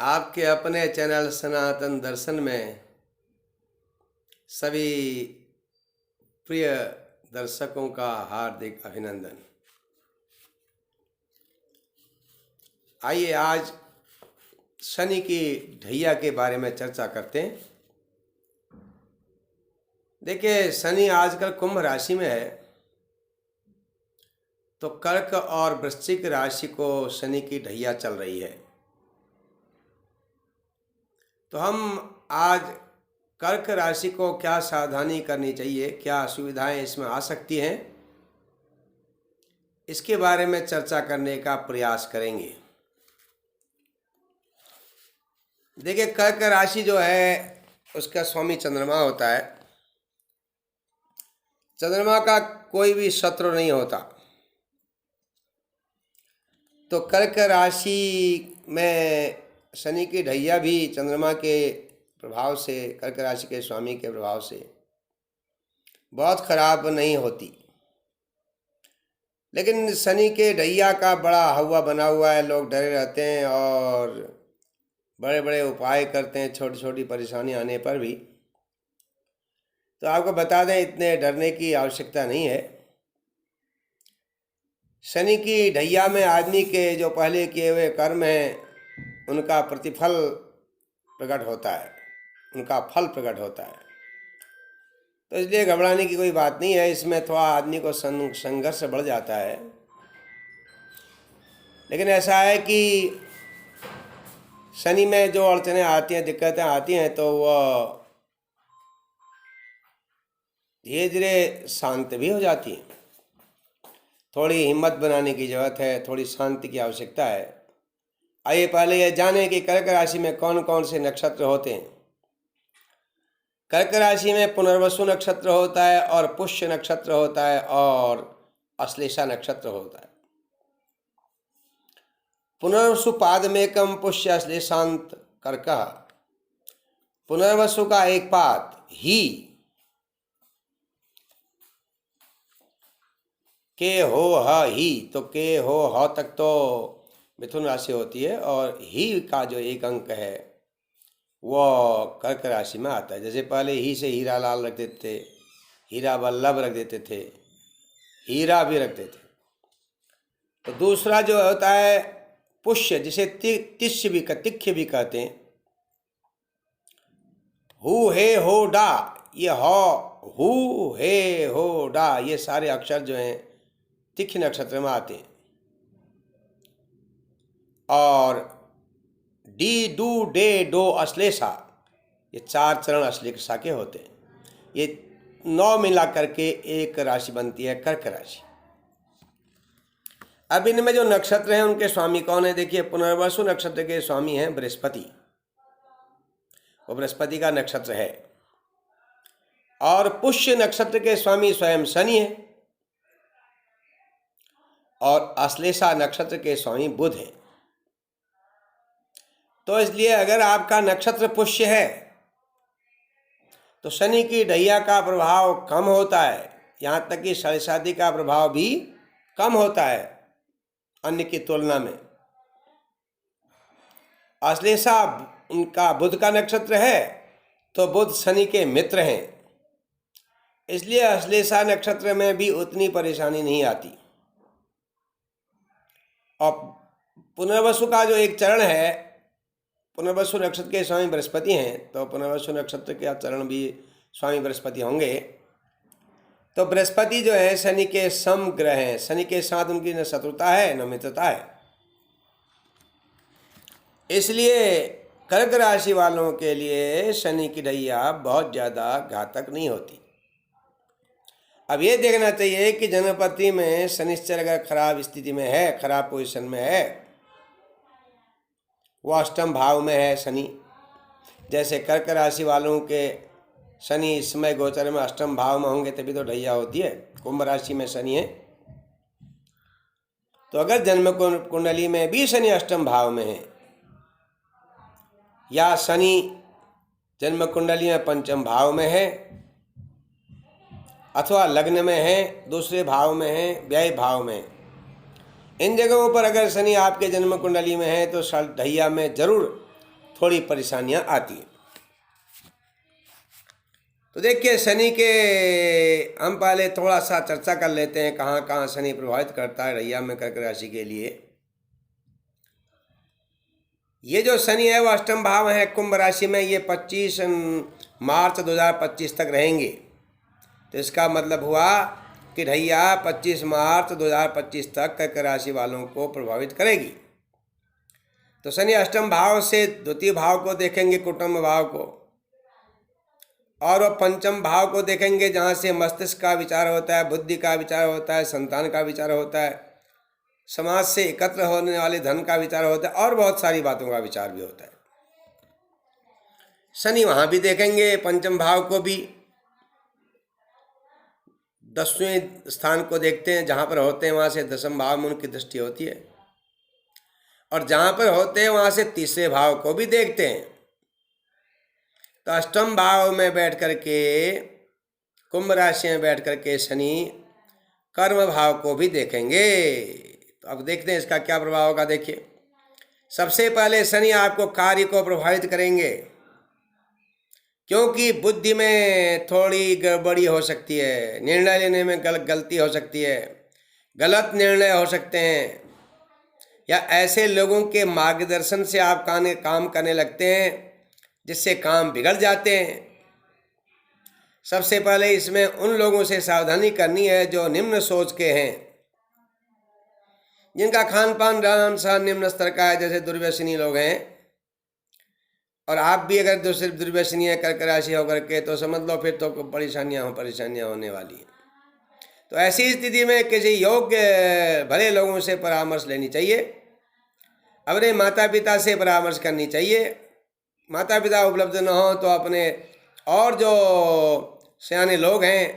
आपके अपने चैनल सनातन दर्शन में सभी प्रिय दर्शकों का हार्दिक अभिनंदन। आइए आज शनि की ढैया के बारे में चर्चा करते हैं। देखिए, शनि आजकल कुंभ राशि में है, तो कर्क और वृश्चिक राशि को शनि की ढैया चल रही है। तो हम आज कर्क राशि को क्या सावधानी करनी चाहिए, क्या असुविधाएं इसमें आ सकती हैं, इसके बारे में चर्चा करने का प्रयास करेंगे। देखिए, कर्क राशि जो है उसका स्वामी चंद्रमा होता है। चंद्रमा का कोई भी शत्रु नहीं होता। तो कर्क राशि में शनि की ढैया भी चंद्रमा के प्रभाव से, कर्क राशि के स्वामी के प्रभाव से बहुत खराब नहीं होती। लेकिन शनि के ढैया का बड़ा हवा बना हुआ है, लोग डरे रहते हैं और बड़े बड़े उपाय करते हैं छोटी छोटी परेशानी आने पर भी। तो आपको बता दें, इतने डरने की आवश्यकता नहीं है। शनि की ढैया में आदमी के जो पहले किए हुए कर्म हैं उनका प्रतिफल प्रकट होता है, उनका फल प्रकट होता है। तो इसलिए घबराने की कोई बात नहीं है। इसमें थोड़ा आदमी को संघर्ष बढ़ जाता है, लेकिन ऐसा है कि शनि में जो अड़चनें आती हैं, दिक्कतें आती हैं, तो वह धीरे धीरे शांत भी हो जाती हैं। थोड़ी हिम्मत बनाने की जरूरत है, थोड़ी शांति की आवश्यकता है। आइए पहले यह जानें कि कर्क राशि में कौन कौन से नक्षत्र होते हैं। कर्क राशि में पुनर्वसु नक्षत्र होता है और पुष्य नक्षत्र होता है और अश्लेषा नक्षत्र होता है। पुनर्वसु पादमेकम पुष्य अश्लेषांत कर्कः। पुनर्वसु का एक पाद ही के हो ह ही, तो के हो ह तक तो मिथुन राशि होती है और ही का जो एक अंक है वो कर्क राशि में आता है। जैसे पहले ही से हीरा लाल रख देते थे, हीरा वल्लभ रख देते थे, हीरा भी रखते थे। तो दूसरा जो होता है पुष्य, जिसे तिष्य भी कहते हैं। हु हे हो डा, ये हु हे हो डा, ये सारे अक्षर जो हैं तिथि नक्षत्र में आते हैं। और डी डू डे डो अश्लेषा, ये 4 चरण अश्लेषा के होते हैं। ये 9 मिला करके एक राशि बनती है कर्क राशि। अब इनमें जो नक्षत्र हैं उनके स्वामी कौन है? देखिए, पुनर्वसु नक्षत्र के स्वामी हैं बृहस्पति, वो बृहस्पति का नक्षत्र है। और पुष्य नक्षत्र के स्वामी स्वयं शनि है और अश्लेषा नक्षत्र के स्वामी बुध हैं। तो इसलिए अगर आपका नक्षत्र पुष्य है तो शनि की ढैया का प्रभाव कम होता है, यहाँ तक कि साढ़े का प्रभाव भी कम होता है अन्य की तुलना में। अश्लेषा उनका बुध का नक्षत्र है, तो बुध शनि के मित्र हैं, इसलिए अश्लेषा नक्षत्र में भी उतनी परेशानी नहीं आती। और पुनर्वसु का जो एक चरण है, पुनर्वसु नक्षत्र के स्वामी बृहस्पति हैं, तो पुनर्वसु नक्षत्र के चरण भी स्वामी बृहस्पति होंगे। तो बृहस्पति जो है शनि के समग्रह हैं, शनि के साथ उनकी न शत्रुता है न मित्रता है। इसलिए कर्क राशि वालों के लिए शनि की ढैया बहुत ज़्यादा घातक नहीं होती। अब ये देखना चाहिए कि जन्मपति में शनिश्चर अगर खराब स्थिति में है, खराब पोजीशन में है, वो अष्टम भाव में है शनि। जैसे कर्क राशि वालों के शनि इस समय गोचर में अष्टम भाव में होंगे तभी तो ढैया होती है। कुंभ राशि में शनि है, तो अगर जन्म कुंडली में भी शनि अष्टम भाव में है या शनि जन्म कुंडली में पंचम भाव में है अथवा लग्न में है, दूसरे भाव में है, व्यय भाव में, इन जगहों पर अगर शनि आपके जन्म कुंडली में है तो ढैया में जरूर थोड़ी परेशानियां आती हैं। तो देखिए शनि के हम पहले थोड़ा सा चर्चा कर लेते हैं कहाँ कहाँ शनि प्रभावित करता है रैया में कर्क राशि के लिए। ये जो शनि है वो अष्टम भाव है कुंभ राशि में, ये 25 मार्च 2025 तक रहेंगे। तो इसका मतलब हुआ कि रैया 25 मार्च 2025 तक कर्क राशि वालों को प्रभावित करेगी। तो शनि अष्टम भाव से द्वितीय भाव को देखेंगे, कुटुंब भाव को, और वो पंचम भाव को देखेंगे जहाँ से मस्तिष्क का विचार होता है, बुद्धि का विचार होता है, संतान का विचार होता है, समाज से एकत्र होने वाले धन का विचार होता है और बहुत सारी बातों का विचार भी होता है। शनि वहाँ भी देखेंगे पंचम भाव को भी, 10वें स्थान को देखते हैं जहाँ पर होते हैं वहाँ से दसम भाव में उनकी दृष्टि होती है, और जहाँ पर होते हैं वहाँ से तीसरे भाव को भी देखते हैं। तो अष्टम भाव में बैठ करके, कुंभ राशि में बैठ करके शनि कर्म भाव को भी देखेंगे। तो अब देखते हैं इसका क्या प्रभाव होगा। देखिए सबसे पहले शनि आपको कार्य को प्रभावित करेंगे, क्योंकि बुद्धि में थोड़ी गड़बड़ी हो सकती है, निर्णय लेने में गलती हो सकती है, गलत निर्णय हो सकते हैं, या ऐसे लोगों के मार्गदर्शन से आप काम करने लगते हैं जिससे काम बिगड़ जाते हैं। सबसे पहले इसमें उन लोगों से सावधानी करनी है जो निम्न सोच के हैं, जिनका खान पान रहन सहन निम्न स्तर का है, जैसे दुर्व्यसनी लोग हैं। और आप भी अगर सिर्फ दुर्व्यसनी है कर्क राशि होकर के, तो समझ लो फिर तो परेशानियां होने वाली हैं। तो ऐसी स्थिति में किसी योग्य भले लोगों से परामर्श लेनी चाहिए, अपने माता पिता से परामर्श करनी चाहिए। माता पिता उपलब्ध न हो तो अपने और जो सयाने लोग हैं,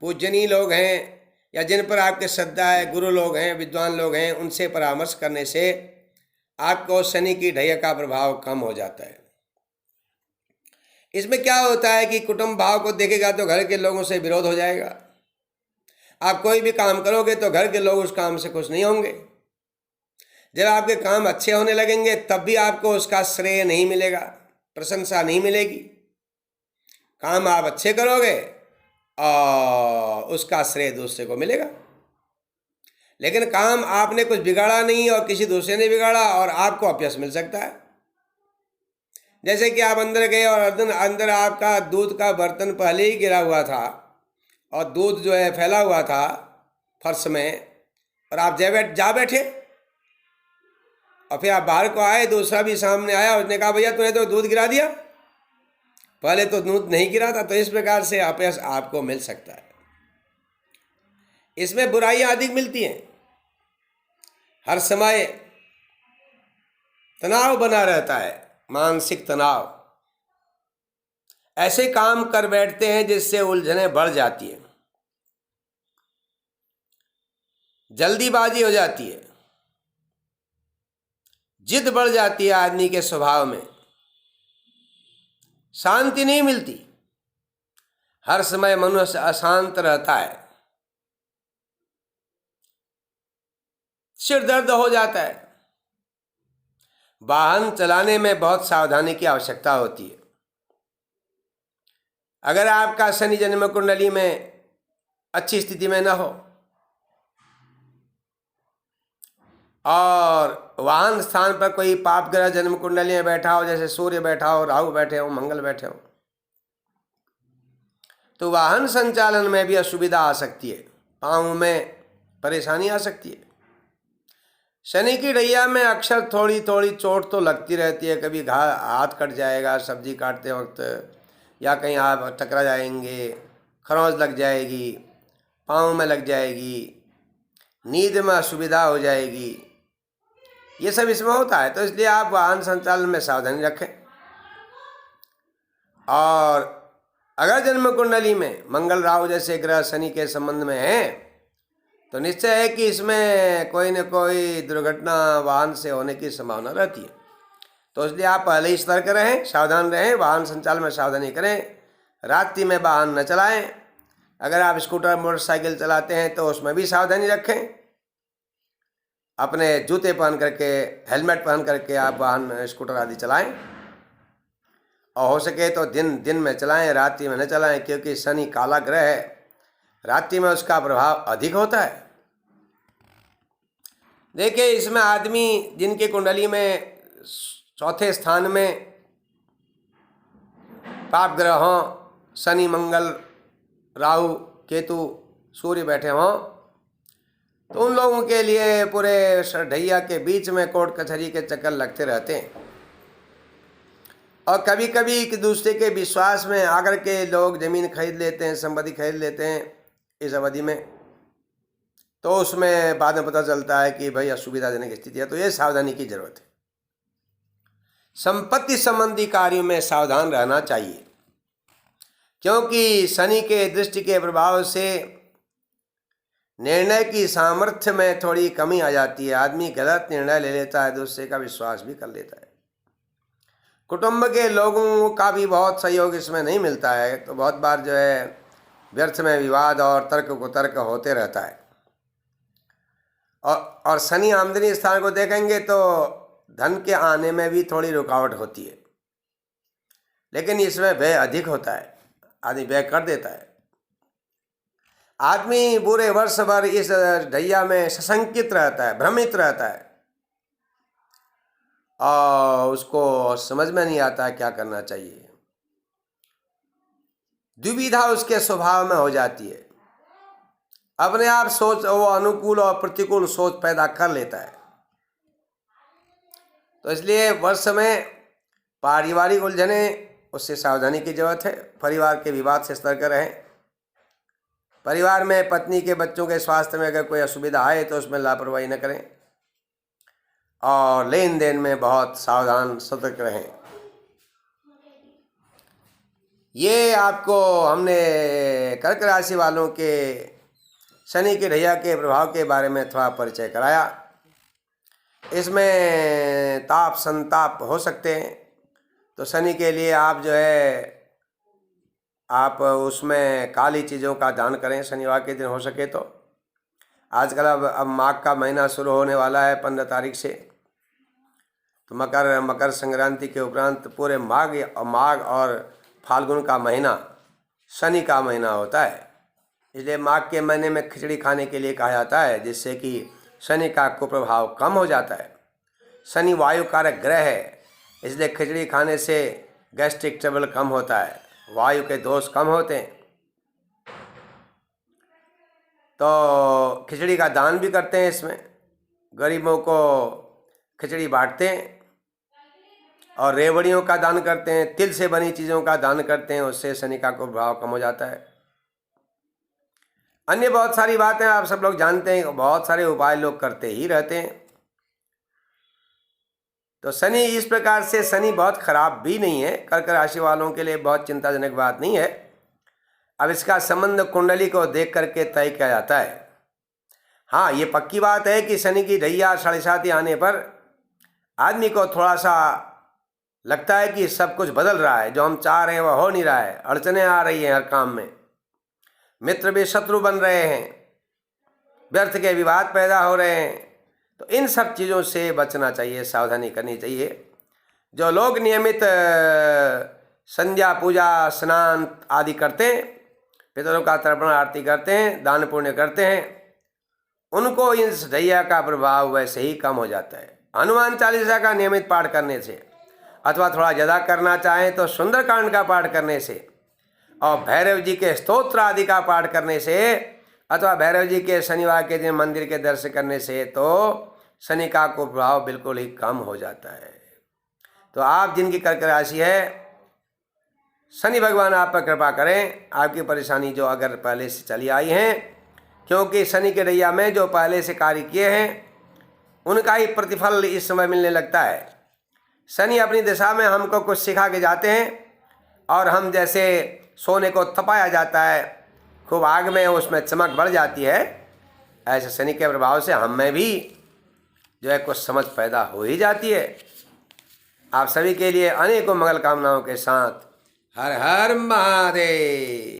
पूजनीय लोग हैं, या जिन पर आपके श्रद्धा है, गुरु लोग हैं, विद्वान लोग हैं, उनसे परामर्श करने से आपको शनि की ढैया का प्रभाव कम हो जाता है। इसमें क्या होता है कि कुटुंब भाव को देखेगा तो घर के लोगों से विरोध हो जाएगा। आप कोई भी काम करोगे तो घर के लोग उस काम से खुश नहीं होंगे। जब आपके काम अच्छे होने लगेंगे तब भी आपको उसका श्रेय नहीं मिलेगा, प्रशंसा नहीं मिलेगी। काम आप अच्छे करोगे और उसका श्रेय दूसरे को मिलेगा। लेकिन काम आपने कुछ बिगाड़ा नहीं और किसी दूसरे ने बिगाड़ा और आपको अपयश मिल सकता है। जैसे कि आप अंदर गए और अंदर आपका दूध का बर्तन पहले ही गिरा हुआ था और दूध जो है फैला हुआ था फर्श में, और आप जा बैठे और फिर आप बाहर को आए, दूसरा भी सामने आया, उसने कहा भैया तूने तो दूध गिरा दिया, पहले तो दूध नहीं गिरा था। तो इस प्रकार से अपयश आपको मिल सकता है। इसमें बुराइयां अधिक मिलती हैं, हर समय तनाव बना रहता है, मानसिक तनाव। ऐसे काम कर बैठते हैं जिससे उलझनें बढ़ जाती है, जल्दीबाजी हो जाती है, जिद बढ़ जाती है आदमी के स्वभाव में, शांति नहीं मिलती, हर समय मनुष्य अशांत रहता है, सिर दर्द हो जाता है। वाहन चलाने में बहुत सावधानी की आवश्यकता होती है। अगर आपका शनि जन्म कुंडली में अच्छी स्थिति में न हो और वाहन स्थान पर कोई पाप ग्रह जन्म कुंडली में बैठा हो, जैसे सूर्य बैठा हो, राहु बैठे हो, मंगल बैठे हो, तो वाहन संचालन में भी असुविधा आ सकती है, पाँव में परेशानी आ सकती है। शनि की ढैया में अक्सर थोड़ी थोड़ी चोट तो लगती रहती है, कभी हाथ कट जाएगा सब्जी काटते वक्त, या कहीं आप टकरा जाएंगे, खरोंच लग जाएगी, पाँव में लग जाएगी, नींद में असुविधा हो जाएगी, ये सब इसमें होता है। तो इसलिए आप वाहन संचालन में सावधानी रखें। और अगर जन्म कुंडली में मंगल राहु जैसे ग्रह शनि के संबंध में हैं, तो निश्चय है कि इसमें कोई न कोई दुर्घटना वाहन से होने की संभावना रहती है। तो इसलिए आप पहले ही सतर्क रहें, सावधान रहें, वाहन संचालन में सावधानी करें, रात्रि में वाहन न चलाएं। अगर आप स्कूटर मोटरसाइकिल चलाते हैं तो उसमें भी सावधानी रखें, अपने जूते पहन करके, हेलमेट पहन करके आप वाहन स्कूटर आदि चलाएं। और हो सके तो दिन दिन में चलाएं, रात्रि में न चलाएं, क्योंकि शनि काला ग्रह है, रात्रि में उसका प्रभाव अधिक होता है। देखिए, इसमें आदमी जिनके कुंडली में चौथे स्थान में पाप ग्रह हों, शनि, मंगल, राहु, केतु, सूर्य बैठे हों, तो उन लोगों के लिए पूरे ढैया के बीच में कोर्ट कचहरी के चक्कर लगते रहते हैं। और कभी कभी एक दूसरे के विश्वास में आकर के लोग जमीन खरीद लेते हैं, संपत्ति खरीद लेते हैं इस अवधि में, तो उसमें बाद में पता चलता है कि भाई असुविधाजनक स्थिति है। तो ये सावधानी की जरूरत है। संपत्ति संबंधी कार्यों में सावधान रहना चाहिए, क्योंकि शनि के दृष्टि के प्रभाव से निर्णय की सामर्थ्य में थोड़ी कमी आ जाती है। आदमी गलत निर्णय ले लेता है, दूसरे का विश्वास भी कर लेता है। कुटुंब के लोगों का भी बहुत सहयोग इसमें नहीं मिलता है, तो बहुत बार जो है व्यर्थ में विवाद और तर्क कुतर्क होते रहता है। और शनि आमदनी स्थान को देखेंगे तो धन के आने में भी थोड़ी रुकावट होती है, लेकिन इसमें व्यय अधिक होता है, आदमी व्यय कर देता है। आदमी पूरे वर्ष भर इस ढैया में सशंकित रहता है, भ्रमित रहता है, और उसको समझ में नहीं आता क्या करना चाहिए। दुविधा उसके स्वभाव में हो जाती है, अपने आप सोच, वो अनुकूल और प्रतिकूल सोच पैदा कर लेता है। तो इसलिए वर्ष में पारिवारिक उलझने, उससे सावधानी की जरूरत है। परिवार के विवाद से सतर्क रहें। परिवार में पत्नी के बच्चों के स्वास्थ्य में अगर कोई असुविधा आए तो उसमें लापरवाही न करें, और लेन देन में बहुत सावधान सतर्क रहें। ये आपको हमने कर्क राशि वालों के शनि के ढैया के प्रभाव के बारे में थोड़ा परिचय कराया। इसमें ताप संताप हो सकते हैं, तो शनि के लिए आप जो है आप उसमें काली चीज़ों का दान करें शनिवार के दिन हो सके तो। आजकल अब माघ का महीना शुरू होने वाला है 15 तारीख से, तो मकर संक्रांति के उपरांत पूरे माघ और फाल्गुन का महीना शनि का महीना होता है। इसलिए माघ के महीने में खिचड़ी खाने के लिए कहा जाता है, जिससे कि शनि का कुप्रभाव कम हो जाता है। शनि वायु कारक ग्रह है, इसलिए खिचड़ी खाने से गैस्ट्रिक ट्रबल कम होता है, वायु के दोष कम होते हैं। तो खिचड़ी का दान भी करते हैं, इसमें गरीबों को खिचड़ी बांटते हैं, और रेवड़ियों का दान करते हैं, तिल से बनी चीज़ों का दान करते हैं, उससे शनि का कुप्रभाव कम हो जाता है। अन्य बहुत सारी बातें आप सब लोग जानते हैं, बहुत सारे उपाय लोग करते ही रहते हैं। तो शनि इस प्रकार से, शनि बहुत खराब भी नहीं है, कर्क राशि वालों के लिए बहुत चिंताजनक बात नहीं है। अब इसका संबंध कुंडली को देख करके तय किया जाता है। हाँ, ये पक्की बात है कि शनि की ढैया 7.5 आने पर आदमी को थोड़ा सा लगता है कि सब कुछ बदल रहा है, जो हम चाह रहे हैं वह हो नहीं रहा है, अड़चने आ रही हैं हर काम में, मित्र भी शत्रु बन रहे हैं, व्यर्थ के विवाद पैदा हो रहे हैं। तो इन सब चीज़ों से बचना चाहिए, सावधानी करनी चाहिए। जो लोग नियमित संध्या पूजा स्नान आदि करते हैं, पितरों का तर्पण आरती करते हैं, दान पुण्य करते हैं, उनको इस ढैया का प्रभाव वैसे ही कम हो जाता है। हनुमान चालीसा का नियमित पाठ करने से, अथवा थोड़ा ज़्यादा करना चाहें तो सुंदरकांड का पाठ करने से, और भैरव जी के स्तोत्र आदि का पाठ करने से, अथवा भैरव जी के शनिवार के दिन मंदिर के दर्शन करने से, तो शनि का कुप्रभाव बिल्कुल ही कम हो जाता है। तो आप जिनकी कर्क राशि है, शनि भगवान आप पर कृपा करें। आपकी परेशानी जो अगर पहले से चली आई हैं, क्योंकि शनि के ढैया में जो पहले से कार्य किए हैं उनका ही प्रतिफल इस समय मिलने लगता है। शनि अपनी दिशा में हमको कुछ सिखा के जाते हैं, और हम जैसे सोने को तपाया जाता है, खूब आग में उसमें चमक बढ़ जाती है, ऐसे शनि के प्रभाव से हम में भी जो है कुछ समझ पैदा हो ही जाती है। आप सभी के लिए अनेकों मंगल कामनाओं के साथ हर हर महादेव।